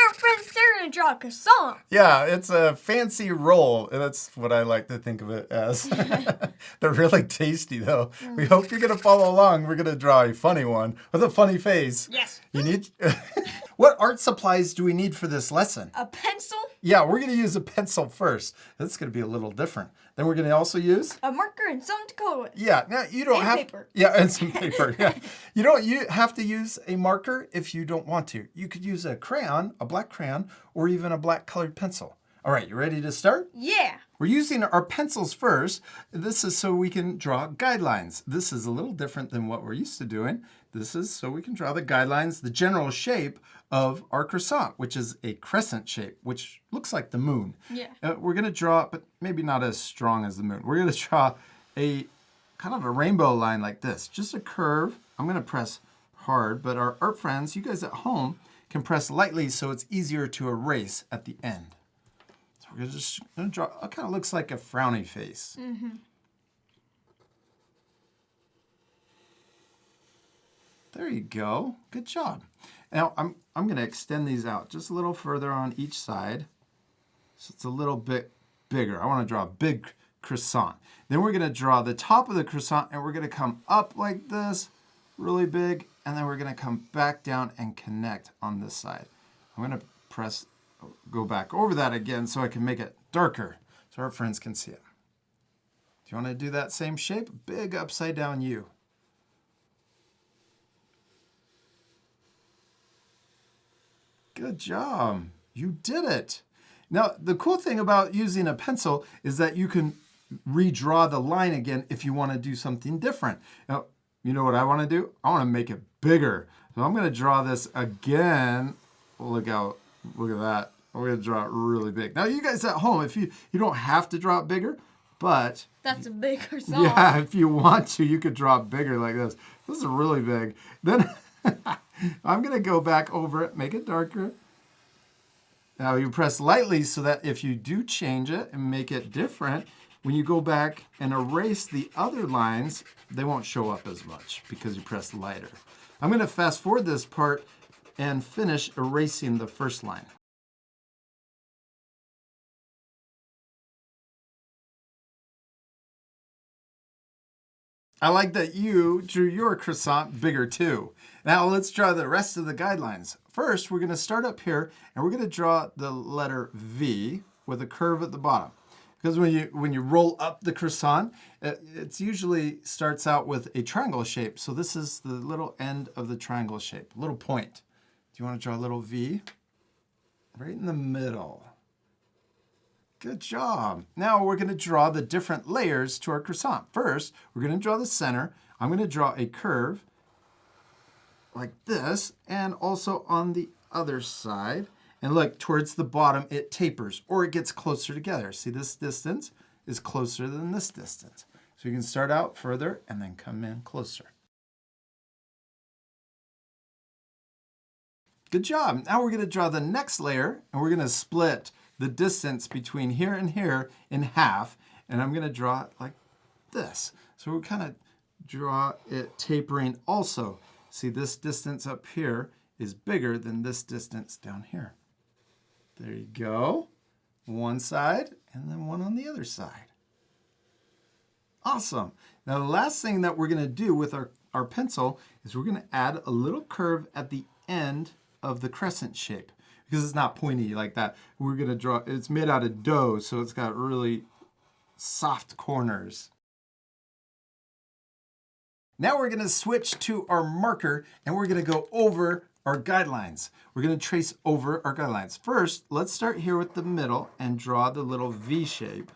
our friends, they're going to draw a croissant. Yeah, it's a fancy roll. That's what I like to think of it as. They're really tasty, though. We hope you're going to follow along. We're going to draw a funny one with a funny face. Yes. You need... What art supplies do we need for this lesson? A pencil. Yeah, we're going to use a pencil first. That's going to be a little different. Then we're going to also use... A marker and something to color with. Yeah, now you don't have... paper. Yeah, and some paper, yeah. You have to use a marker if you don't want to. You could use a crayon, a black crayon, or even a black colored pencil. All right, you ready to start? Yeah. We're using our pencils first. This is so we can draw guidelines. This is a little different than what we're used to doing. This is so we can draw the guidelines, the general shape of our croissant, which is a crescent shape, which looks like the moon. Yeah. We're going to draw, but maybe not as strong as the moon. We're going to draw a kind of a rainbow line like this, just a curve. I'm going to press hard, but our art friends, you guys at home, can press lightly so it's easier to erase at the end. So we're just going to draw, it kind of looks like a frowny face. Mm-hmm. There you go. Good job. Now I'm going to extend these out just a little further on each side. So it's a little bit bigger. I want to draw a big croissant. Then we're going to draw the top of the croissant and we're going to come up like this, really big, and then we're going to come back down and connect on this side. I'm going to go back over that again so I can make it darker so our friends can see it. Do you want to do that same shape? Big upside down U. Good job. You did it. Now, the cool thing about using a pencil is that you can redraw the line again if you want to do something different. Now, you know what I want to do? I want to make it bigger. So I'm going to draw this again. Look at that. I'm going to draw it really big. Now, you guys at home, if you don't have to draw it bigger, but... That's a big croissant. Yeah, if you want to, you could draw it bigger like this. This is really big. Then... I'm going to go back over it, make it darker. Now you press lightly so that if you do change it and make it different, when you go back and erase the other lines, they won't show up as much because you press lighter. I'm going to fast forward this part and finish erasing the first line. I like that you drew your croissant bigger too. Now let's draw the rest of the guidelines. First, we're going to start up here and we're going to draw the letter V with a curve at the bottom. Because when you roll up the croissant, it usually starts out with a triangle shape. So this is the little end of the triangle shape, little point. Do you want to draw a little V? Right in the middle. Good job. Now we're going to draw the different layers to our croissant. First, we're going to draw the center. I'm going to draw a curve like this and also on the other side. And look, towards the bottom, it tapers or it gets closer together. See, this distance is closer than this distance. So you can start out further and then come in closer. Good job. Now we're going to draw the next layer and we're going to split the distance between here and here in half, and I'm going to draw it like this. So we'll kind of draw it tapering also. See, this distance up here is bigger than this distance down here. There you go. One side and then one on the other side. Awesome. Now the last thing that we're going to do with our pencil is we're going to add a little curve at the end of the crescent shape. Because it's not pointy like that. We're going to draw, it's made out of dough, so it's got really soft corners. Now we're going to switch to our marker and we're going to go over our guidelines. We're going to trace over our guidelines. First, let's start here with the middle and draw the little V shape.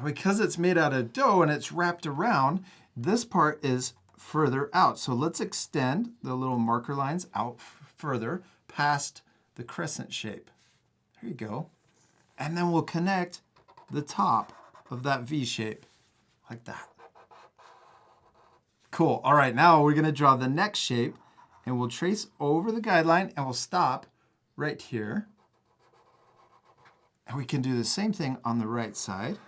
Because it's made out of dough and it's wrapped around, this part is further out. So let's extend the little marker lines out further past the crescent shape. There you go. And then we'll connect the top of that V shape like that. Cool. All right, now we're going to draw the next shape and we'll trace over the guideline and we'll stop right here. And we can do the same thing on the right side.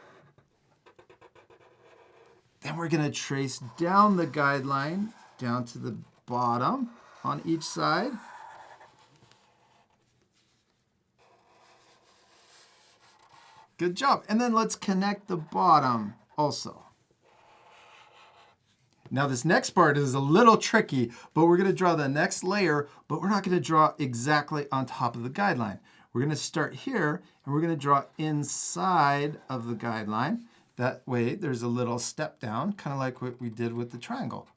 Then we're going to trace down the guideline down to the bottom on each side. Good job. And then let's connect the bottom also. Now this next part is a little tricky, but we're going to draw the next layer, but we're not going to draw exactly on top of the guideline. We're going to start here, and we're going to draw inside of the guideline. That way there's a little step down, kind of like what we did with the triangle.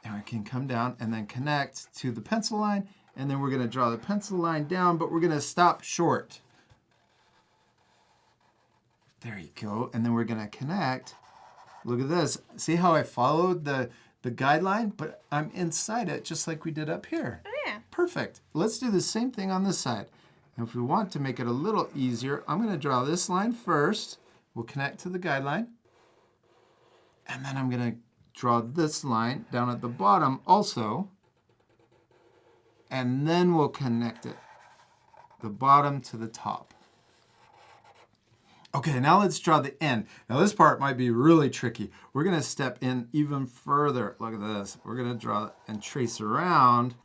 And we can come down and then connect to the pencil line, and then we're going to draw the pencil line down, but we're going to stop short. There you go. And then we're going to connect. Look at this. See how I followed the guideline, but I'm inside it just like we did up here. Oh, yeah. Perfect. Let's do the same thing on this side. And if we want to make it a little easier, I'm going to draw this line first. We'll connect to the guideline. And then I'm going to draw this line down at the bottom also. And then we'll connect it, the bottom to the top. Okay, now let's draw the end. Now this part might be really tricky. We're going to step in even further. Look at this. We're going to draw and trace around,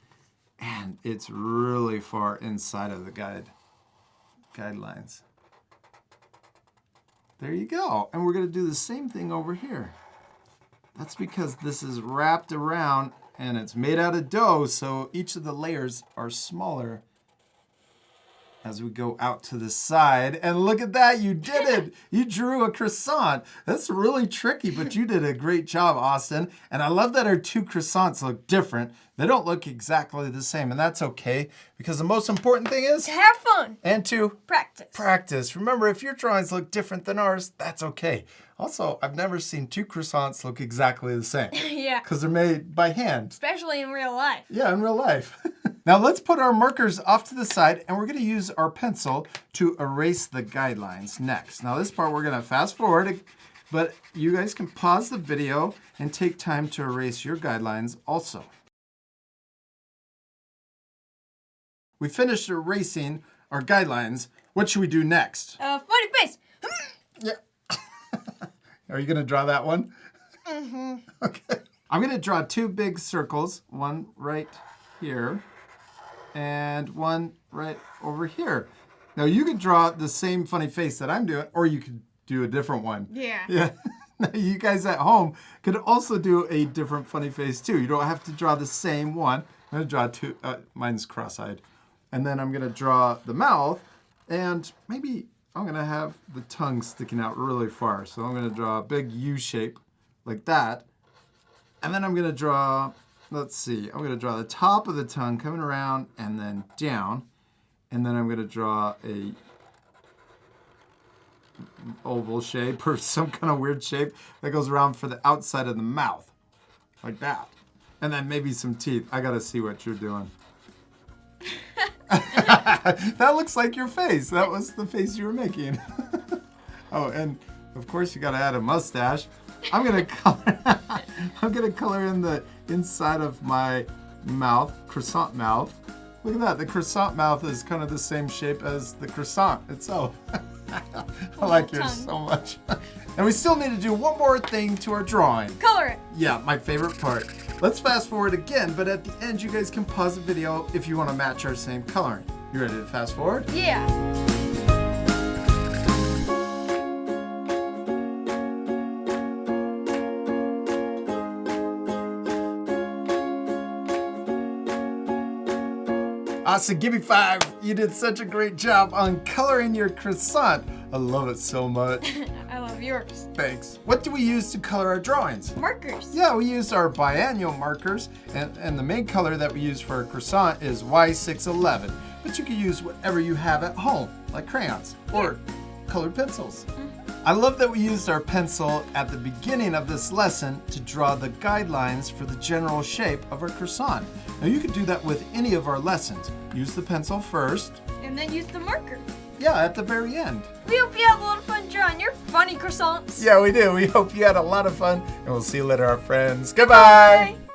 and it's really far inside of the guidelines. There you go. And we're going to do the same thing over here. That's because this is wrapped around and it's made out of dough, so each of the layers are smaller as we go out to the side. And look at that, you did it. You drew a croissant. That's really tricky, but you did a great job, Austin. And I love that our two croissants look different. They don't look exactly the same, and that's okay, because the most important thing is To have fun. and to Practice. Remember, if your drawings look different than ours, that's okay. Also, I've never seen two croissants look exactly the same. Yeah. Because they're made by hand. Especially in real life. Yeah, in real life. Now let's put our markers off to the side, and we're going to use our pencil to erase the guidelines next. Now this part we're going to fast forward, but you guys can pause the video and take time to erase your guidelines also. We finished erasing our guidelines. What should we do next? Funny face. Yeah. Are you going to draw that one? Mm-hmm. Okay. I'm going to draw two big circles, one right here and one right over here. Now you could draw the same funny face that I'm doing, or you could do a different one. Yeah. Yeah. Now you guys at home could also do a different funny face too. You don't have to draw the same one. I'm going to draw two. Mine's cross-eyed. And then I'm going to draw the mouth, and maybe I'm going to have the tongue sticking out really far. So I'm going to draw a big U shape like that. And then I'm going to draw, let's see, I'm going to draw the top of the tongue coming around and then down. And then I'm going to draw a oval shape or some kind of weird shape that goes around for the outside of the mouth, like that. And then maybe some teeth. I got to see what you're doing. That looks like your face. That was the face you were making. Oh, and of course you got to add a mustache. I'm gonna color in the inside of my mouth, croissant mouth. Look at that. The croissant mouth is kind of the same shape as the croissant itself. I like yours so much. And we still need to do one more thing to our drawing. Color it. Yeah, my favorite part. Let's fast forward again, but at the end you guys can pause the video if you want to match our same coloring. You ready to fast forward? Yeah. Austin, give me 5. You did such a great job on coloring your croissant. I love it so much. I love yours. Thanks. What do we use to color our drawings? Markers. Yeah, we use our biannual markers, and the main color that we use for our croissant is Y611. But you can use whatever you have at home, like crayons or colored pencils. I love that we used our pencil at the beginning of this lesson to draw the guidelines for the general shape of our croissant. Now you could do that with any of our lessons. Use the pencil first. And then use the marker. Yeah, at the very end. We hope you have a lot of fun drawing your funny croissants. Yeah, we do. We hope you had a lot of fun, and we'll see you later, our friends. Goodbye. Bye.